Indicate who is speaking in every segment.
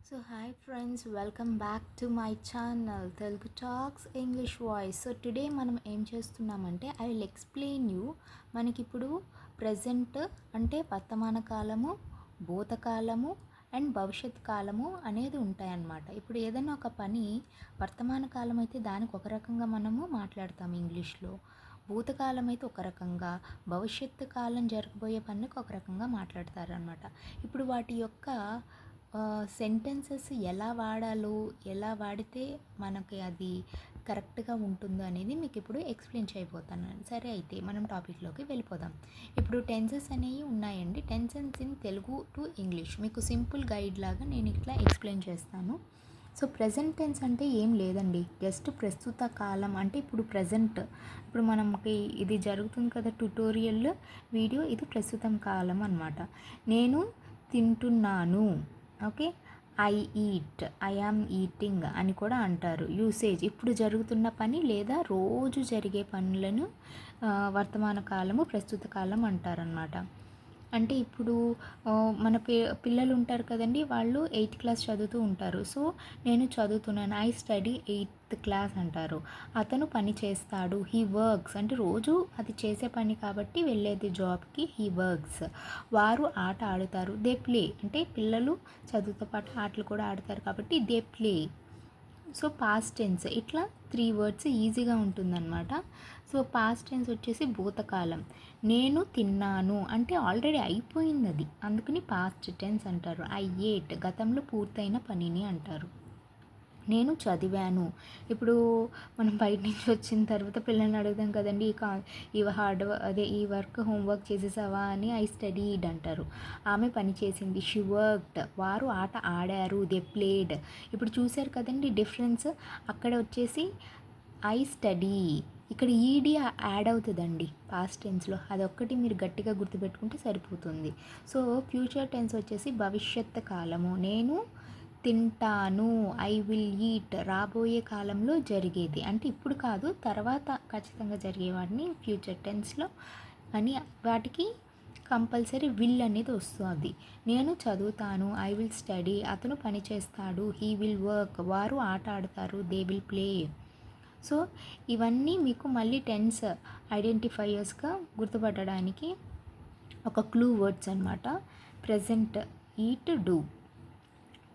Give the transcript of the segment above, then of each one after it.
Speaker 1: So hi friends, welcome back to my channel Telugu talks English voice. So today మనం ఏం చేస్తున్నామంటే I will explain you. మనకిప్పుడు present అంటే వర్తమాన కాలము, భూతకాలము అండ్ భవిష్యత్ కాలము అనేది ఉంటాయన్నమాట. ఇప్పుడు ఏదైనా ఒక పని వర్తమాన కాలం అయితే దానికి ఒక రకంగా మనము మాట్లాడతాం ఇంగ్లీష్లో, భూతకాలం అయితే ఒక రకంగా, భవిష్యత్తు కాలం జరగబోయే పనికి ఒక రకంగా మాట్లాడతారనమాట. ఇప్పుడు వాటి యొక్క సెంటెన్సెస్ ఎలా వాడాలో, ఎలా వాడితే మనకి అది కరెక్ట్గా ఉంటుందో అనేది మీకు ఇప్పుడు ఎక్స్ప్లెయిన్ చేయబోతాను. సరే, అయితే మనం టాపిక్లోకి వెళ్ళిపోదాం. ఇప్పుడు టెన్సెస్ అనేవి ఉన్నాయండి. Tenses in Telugu to English మీకు సింపుల్ గైడ్ లాగా నేను ఇట్లా ఎక్స్ప్లెయిన్ చేస్తాను. సో ప్రజెంట్ టెన్స్ అంటే ఏం లేదండి, జస్ట్ ప్రస్తుత కాలం అంటే ఇప్పుడు ప్రజెంట్, ఇప్పుడు మనకి ఇది జరుగుతుంది కదా ట్యుటోరియల్ వీడియో, ఇది ప్రస్తుతం కాలం అన్నమాట. నేను తింటున్నాను, okay. I eat, I am eating అని కూడా అంటారు. యూసేజ్ ఇప్పుడు జరుగుతున్న పని లేదా రోజు జరిగే పనులను వర్తమాన కాలము, ప్రస్తుత కాలం అంటారనమాట. అంటే ఇప్పుడు మన పిల్లలు ఉంటారు కదండి, వాళ్ళు 8th క్లాస్ చదువుతూ ఉంటారు. సో నేను చదువుతున్నాను, ఐ స్టడీ 8th క్లాస్ అంటారు. అతను పని చేస్తాడు, హీ వర్క్స్ అంటే రోజు అది చేసే పని కాబట్టి వెళ్ళేది జాబ్కి, హీ వర్క్స్. వారు ఆట ఆడుతారు, దే ప్లే అంటే పిల్లలు చదువుతో పాటు ఆటలు కూడా ఆడతారు కాబట్టి they play. So past tense ఇట్లా 3 వర్డ్స్ ఈజీగా ఉంటుందన్నమాట. సో పాస్ట్ టెన్స్ వచ్చేసి భూతకాలం. నేను తిన్నాను అంటే ఆల్రెడీ అయిపోయింది అది, అందుకని పాస్ట్ టెన్స్ అంటారు. ఐ ఏట్ గతంలో పూర్తయిన పనిని అంటారు. నేను చదివాను, ఇప్పుడు మనం బయట నుంచి వచ్చిన తర్వాత పిల్లల్ని అడుగుదాం కదండి, ఈ ఈ వర్క్ హోంవర్క్ చేసేసావా అని, ఐ స్టడీడ్ అంటారు. ఆమె పని చేసింది, షీ వర్క్డ్. వారు ఆట ఆడారు, దే ప్లేడ్. ఇప్పుడు చూశారు కదండి డిఫరెన్స్, అక్కడ వచ్చేసి ఐ స్టడీ, ఇక్కడ ఈడీ యాడ్ అవుతుందండి పాస్ట్ టెన్స్లో. అదొక్కటి మీరు గట్టిగా గుర్తుపెట్టుకుంటే సరిపోతుంది. సో ఫ్యూచర్ టెన్స్ వచ్చేసి భవిష్యత్ కాలము. నేను తింటాను, ఐ విల్ ఈట్ రాబోయే కాలంలో జరిగేది, అంటే ఇప్పుడు కాదు తర్వాత ఖచ్చితంగా జరిగే వాటిని ఫ్యూచర్ టెన్స్లో అని, వాటికి కంపల్సరీ విల్ అనేది వస్తుంది. నేను చదువుతాను, ఐ విల్ స్టడీ. అతను పని చేస్తాడు, హీ విల్ వర్క్. వారు ఆట ఆడతారు, దే విల్ ప్లే. సో ఇవన్నీ మీకు మళ్ళీ టెన్స్ ఐడెంటిఫైయర్స్గా గుర్తుపట్టడానికి ఒక క్లూ వర్డ్స్ అనమాట. Present eat, do.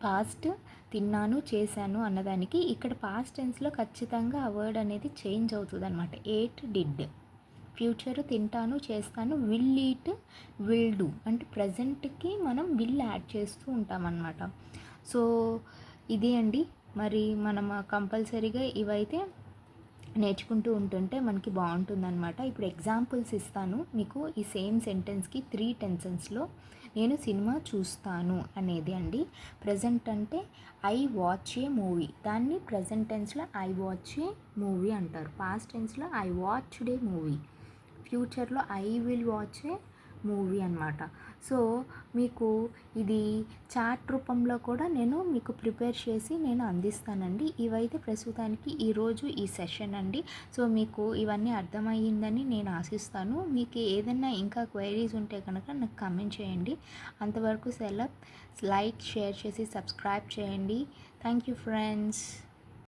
Speaker 1: పాస్ట్ తిన్నాను, చేశాను అన్నదానికి ఇక్కడ పాస్ట్ టెన్స్లో ఖచ్చితంగా ఆ వర్డ్ అనేది చేంజ్ అవుతుంది అనమాట. At, did. ఫ్యూచర్ తింటాను, చేస్తాను, విల్ ఈట్, విల్ డూ. అంటే ప్రజెంట్కి మనం విల్ యాడ్ చేస్తూ ఉంటామన్నమాట. సో ఇదే అండి, మరి మనం కంపల్సరీగా ఇవైతే నేర్చుకుంటూ ఉంటుంటే మనకి బాగుంటుందన్నమాట. ఇప్పుడు ఎగ్జాంపుల్స్ ఇస్తాను మీకు ఈ సేమ్ సెంటెన్స్కి 3 టెన్సెస్లో. నేను సినిమా చూస్తాను అనేది అండి ప్రజెంట్ అంటే ఐ వాచ్ ఏ మూవీ, దాన్ని ప్రజెంట్ టెన్స్లో ఐ వాచ్ ఏ మూవీ అంటారు. పాస్ట్ టెన్స్లో ఐ వాచ్డ్ ఏ మూవీ, ఫ్యూచర్లో I will watch a movie అనమాట. సో మీకు ఇది చాట్ రూపంలో కూడా నేను మీకు ప్రిపేర్ చేసి నేను అందిస్తానండి. ఇవైతే ప్రస్తుతానికి ఈరోజు ఈ సెషన్ అండి. సో మీకు ఇవన్నీ అర్థమయ్యిందని నేను ఆశిస్తాను. మీకు ఏదైనా ఇంకా క్వైరీస్ ఉంటే కనుక నాకు కామెంట్ చేయండి. అంతవరకు సెలవు. లైక్, షేర్ చేసి సబ్స్క్రైబ్ చేయండి. Thank you friends.